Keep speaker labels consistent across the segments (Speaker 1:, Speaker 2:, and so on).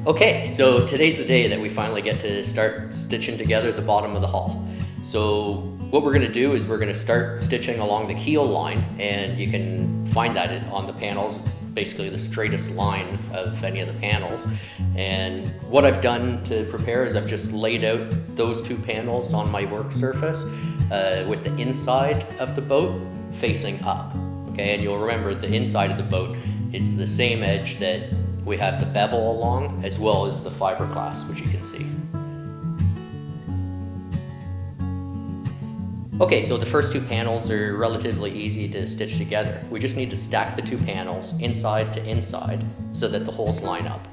Speaker 1: Okay, so today's the day that we finally get to start stitching together the bottom of the hull. So what we're going to do is we're going to start stitching along the keel line, and you can find that on the panels. It's basically the straightest line of any of the panels. And what I've done to prepare is I've just laid out those two panels on my work surface with the inside of the boat facing up. Okay, and you'll remember the inside of the boat is the same edge that we have the bevel along, as well as the fiberglass, which you can see. Okay, so the first two panels are relatively easy to stitch together. We just need to stack the two panels inside to inside so that the holes line up.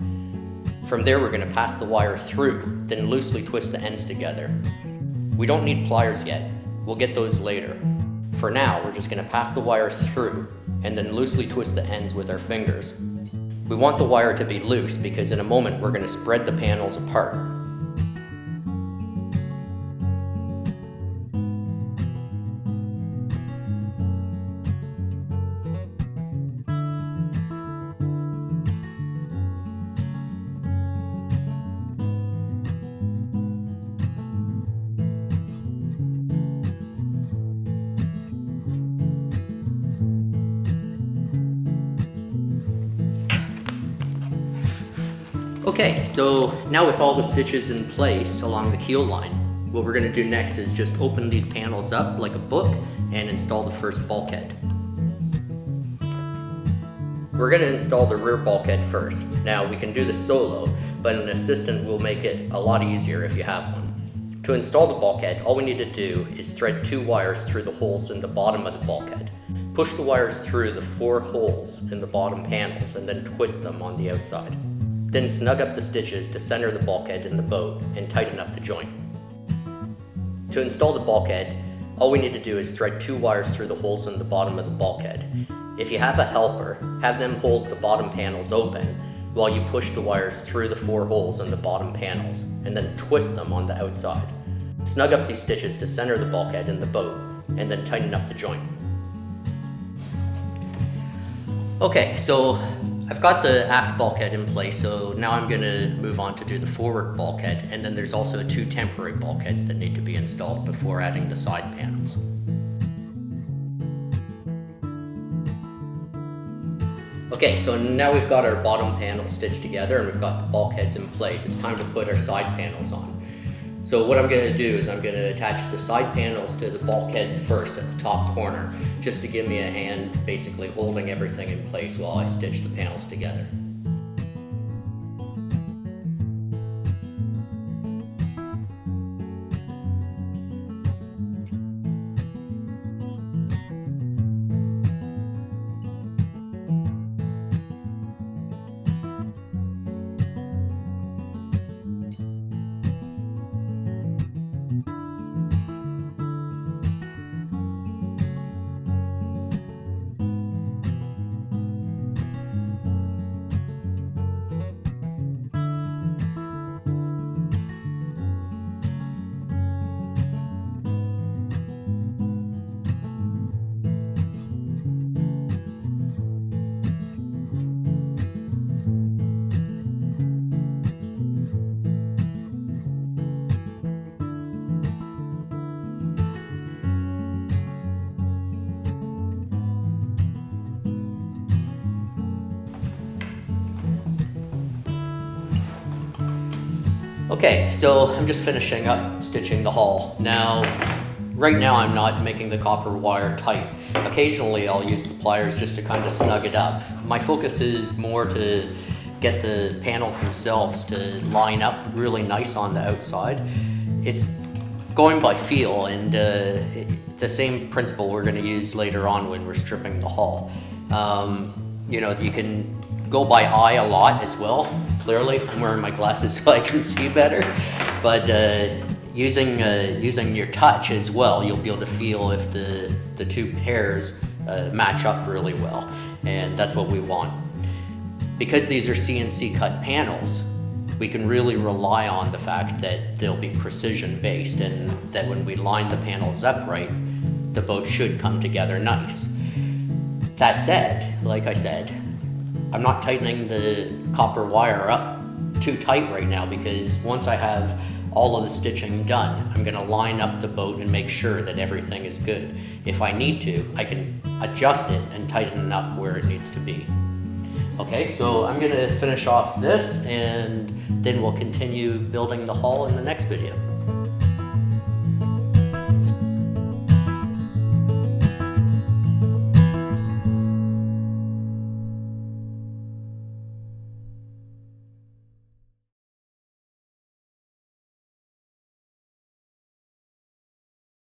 Speaker 1: From there, we're going to pass the wire through, then loosely twist the ends together. We don't need pliers yet. We'll get those later. For now, we're just going to pass the wire through and then loosely twist the ends with our fingers. We want the wire to be loose because in a moment we're going to spread the panels apart. Okay, so now with all the stitches in place along the keel line, what we're going to do next is just open these panels up like a book and install the first bulkhead. We're going to install the rear bulkhead first. Now we can do this solo, but an assistant will make it a lot easier if you have one. To install the bulkhead, all we need to do is thread two wires through the holes in the bottom of the bulkhead. Push the wires through the 4 holes in the bottom panels and then twist them on the outside. Then snug up the stitches to center the bulkhead in the boat and tighten up the joint. To install the bulkhead, all we need to do is thread 2 wires through the holes in the bottom of the bulkhead. If you have a helper, have them hold the bottom panels open while you push the wires through the 4 holes in the bottom panels and then twist them on the outside. Snug up these stitches to center the bulkhead in the boat and then tighten up the joint. Okay, so I've got the aft bulkhead in place, so now I'm going to move on to do the forward bulkhead, and then there's also 2 temporary bulkheads that need to be installed before adding the side panels. Okay, so now we've got our bottom panels stitched together and we've got the bulkheads in place. It's time to put our side panels on. So what I'm going to do is I'm going to attach the side panels to the bulkheads first at the top corner, just to give me a hand basically holding everything in place while I stitch the panels together. Okay, so I'm just finishing up stitching the hull. Now, right now I'm not making the copper wire tight. Occasionally I'll use the pliers just to kind of snug it up. My focus is more to get the panels themselves to line up really nice on the outside. It's going by feel, and the same principle we're going to use later on when we're stripping the hull. You know, you can go by eye a lot as well. Clearly, I'm wearing my glasses so I can see better, but using your touch as well, you'll be able to feel if the 2 pairs match up really well, and that's what we want. Because these are CNC cut panels, we can really rely on the fact that they'll be precision based, and that when we line the panels up right, the boat should come together nice. That said, like I said, I'm not tightening the copper wire up too tight right now, because once I have all of the stitching done, I'm gonna line up the boat and make sure that everything is good. If I need to, I can adjust it and tighten it up where it needs to be. Okay, so I'm gonna finish off this and then we'll continue building the hull in the next video.